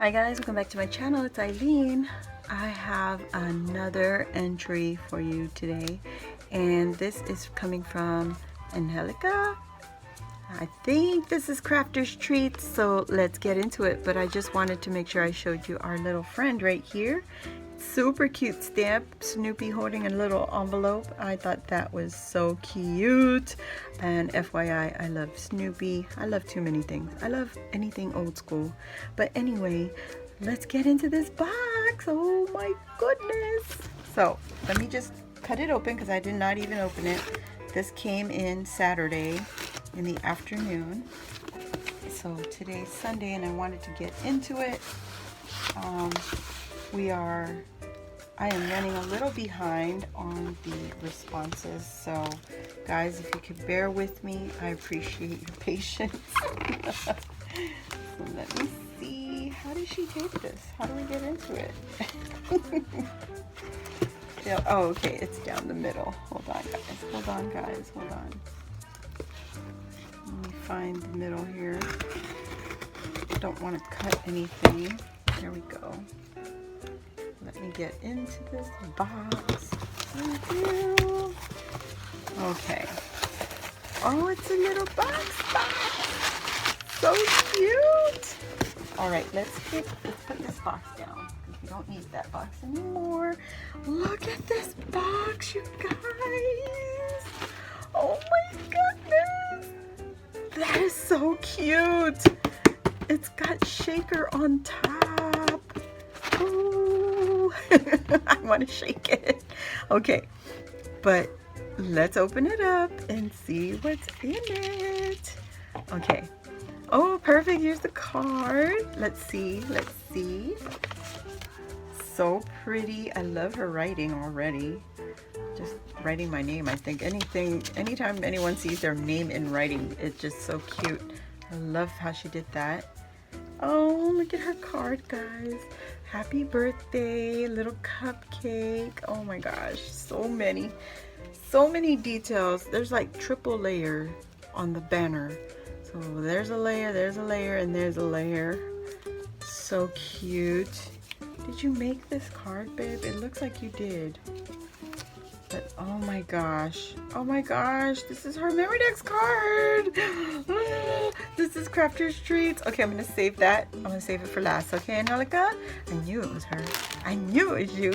Hi guys, welcome back to my channel. It's Eileen. I have another entry for you today, and this is coming from Angelica. I think this is Crafter's Treats, so let's get into it. But I just wanted to make sure I showed you our little friend right here. Super cute stamp, Snoopy holding a little envelope. I thought that was so cute. And FYI, I love Snoopy. I love too many things. I love anything old school. But anyway, let's get into this box. Oh my goodness. So let me just cut it open because I did not even open it. This came in Saturday in the afternoon. So today's Sunday and I wanted to get into it. I am running a little behind on the responses, so guys, if you could bear with me, I appreciate your patience. So let me see, how does she take this? How do we get into it? Yeah, oh, okay, it's down the middle. Hold on guys, hold on. Let me find the middle here. Don't want to cut anything. There we go. Let me get into this box. Thank you. Okay. Oh, it's a little box. So cute. All right, let's put this box down because we don't need that box anymore. Look at this box, you guys. Oh my goodness. That is so cute. It's got shaker on top. Ooh. I want to shake it. Okay, but let's open it up and see what's in it. Okay. Oh, perfect. Here's the card. Let's see. So pretty. I love her writing already. Just writing my name. I think anytime anyone sees their name in writing, it's just so cute. I love how she did that. Oh, look at her card, guys. Happy birthday, little cupcake. Oh my gosh, so many details. There's like triple layer on the banner. So there's a layer, and there's a layer. So cute. Did you make this card, babe? It looks like you did. But oh my gosh, this is her Memory Dex card. This is Crafter's Treats. Okay, I'm gonna save that. I'm gonna save it for last. Okay, Angelica? I knew it was her. I knew it was you.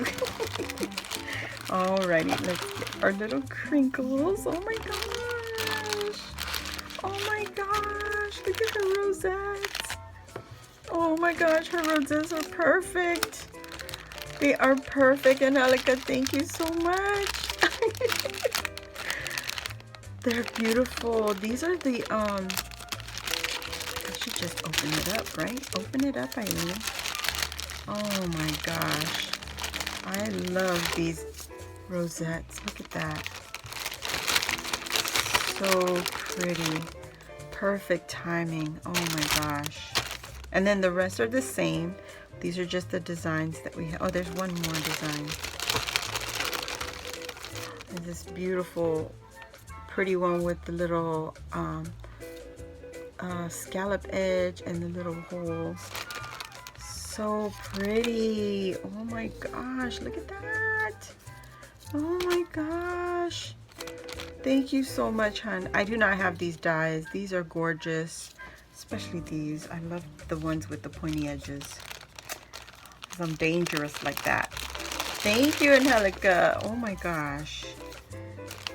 Alrighty, let's get our little crinkles. Oh my gosh. Oh my gosh, look at her rosettes. Oh my gosh, her rosettes are perfect. They are perfect, Angelica. Thank you so much. They're beautiful. These are the I should just open it up, right? Open it up, Eileen. Oh my gosh. I love these rosettes. Look at that. So pretty. Perfect timing. Oh my gosh. And then the rest are the same. These are just the designs that we have. Oh, there's one more design. There's this beautiful, pretty one with the little scallop edge and the little holes. So pretty. Oh my gosh, look at that. Oh my gosh. Thank you so much, hon. I do not have these dies. These are gorgeous, especially these. I love the ones with the pointy edges. I'm dangerous like that. Thank you, Angelica. Oh my gosh.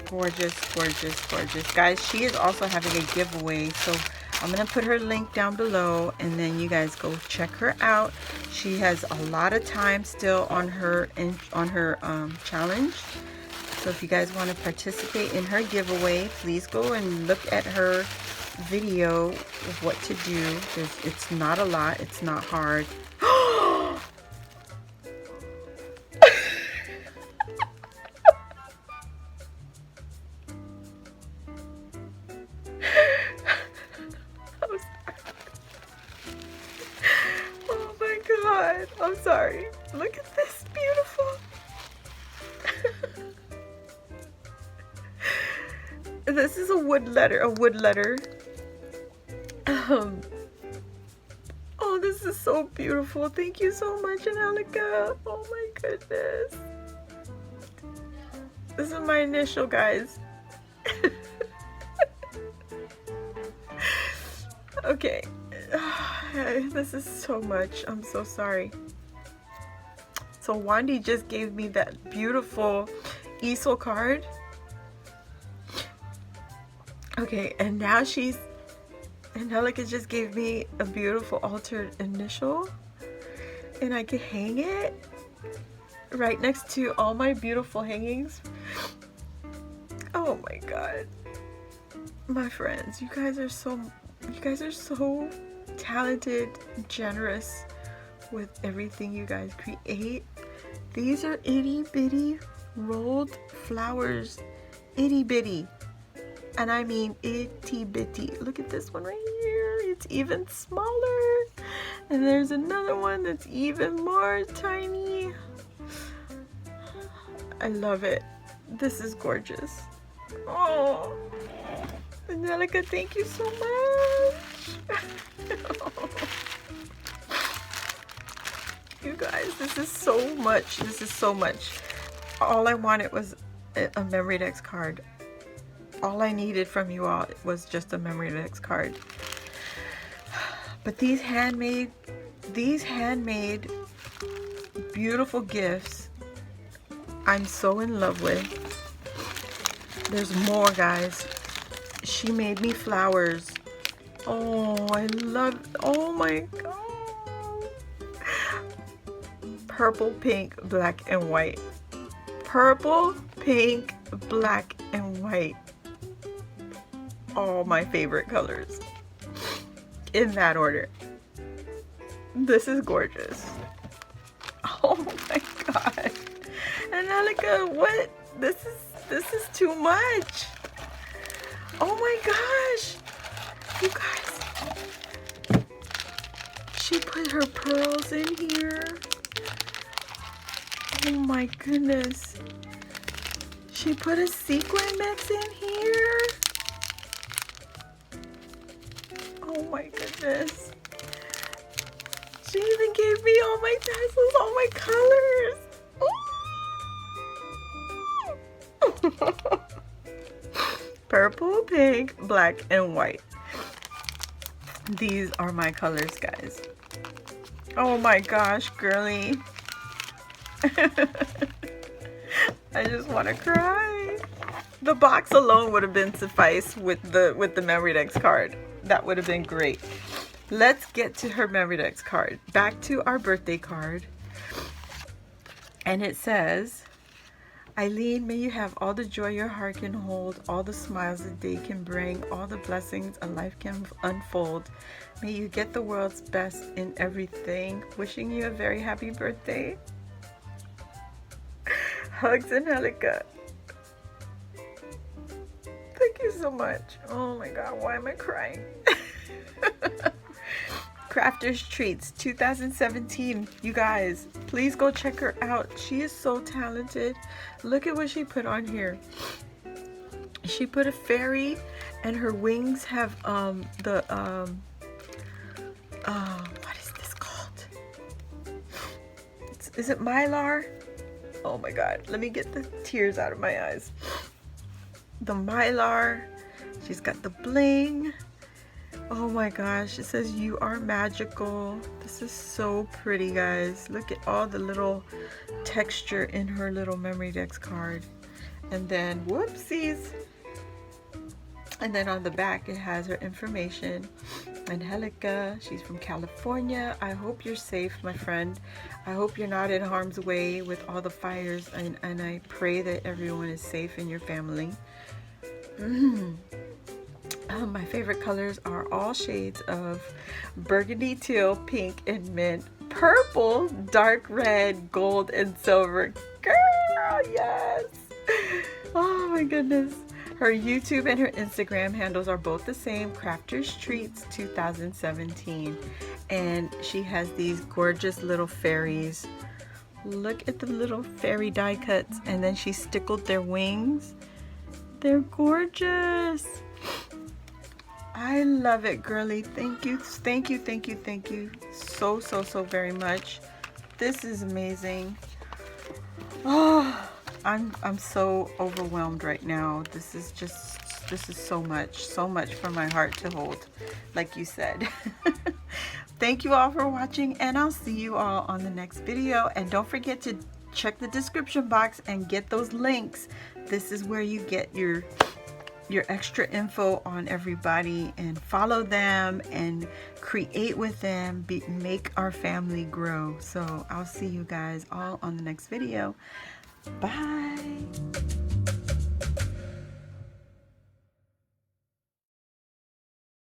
Gorgeous, gorgeous, gorgeous. Guys, she is also having a giveaway, so I'm going to put her link down below and then you guys go check her out. She has a lot of time still on her challenge. So if you guys want to participate in her giveaway, please go and look at her video of what to do. It's not a lot. It's not hard. Oh my god, I'm sorry. Look at this, beautiful. This is a wood letter. Oh, this This is so beautiful. Thank you so much, Angelica. Oh my goodness. This is my initial, guys. Okay. This is so much. I'm so sorry. So Wandy just gave me that beautiful easel card. Okay, and now Angelica just gave me a beautiful altered initial, and I can hang it right next to all my beautiful hangings. Oh my God, my friends, you guys are so talented, generous with everything you guys create. These are itty bitty rolled flowers, itty bitty. And I mean itty bitty. Look at this one right here. It's even smaller. And there's another one that's even more tiny. I love it. This is gorgeous. Oh, Angelica, thank you so much. You guys, this is so much. This is so much. All I wanted was a memory dex card. All I needed from you all was just a memory dex card. But these handmade beautiful gifts, I'm so in love with. There's more, guys. She made me flowers. Oh, I love, oh my God. Purple, pink, black, and white. Purple, pink, black, and white. All my favorite colors in that order. This is gorgeous. Oh my God, Angelica, what? This is too much. Oh my gosh, you guys, she put her pearls in here. Oh my goodness, she put a sequin mix in here. Oh my goodness. She even gave me all my tassels, all my colors. Purple, pink, black, and white. These are my colors, guys. Oh my gosh, girly. I just want to cry. The box alone would have been suffice with the memory dex card. That would have been great. Let's get to her memory dex card. Back to our birthday card. And it says, Eileen, may you have all the joy your heart can hold, all the smiles a day can bring, all the blessings a life can unfold. May you get the world's best in everything. Wishing you a very happy birthday. Hugs, Angelica. Thank you so much. Oh my God, why am I crying? Crafter's Treats 2017. You guys, please go check her out. She is so talented. Look at what she put on here. She put a fairy and her wings have what is this called? Is it Mylar? Oh my God, let me get the tears out of my eyes. The Mylar. She's got the bling. Oh my gosh, it says you are magical. This is so pretty, guys. Look at all the little texture in her little memory dex card. And then, whoopsies. And then on the back, it has her information. Angelica, she's from California. I hope you're safe, my friend. I hope you're not in harm's way with all the fires. And I pray that everyone is safe in your family. My favorite colors are all shades of burgundy, teal, pink, and mint, purple, dark red, gold, and silver. Girl, yes! Oh my goodness. Her YouTube and her Instagram handles are both the same, Crafter's Treats 2017. And she has these gorgeous little fairies. Look at the little fairy die cuts, and then she stickled their wings. They're gorgeous. I love it, girly. Thank you, thank you, thank you, thank you so very much. This is amazing. Oh, I'm so overwhelmed right now. This is so much for my heart to hold, like you said. Thank you all for watching, and I'll see you all on the next video. And don't forget to check the description box and get those links. This is where you get your extra info on everybody, and follow them and create with them, make our family grow. So I'll see you guys all on the next video. Bye.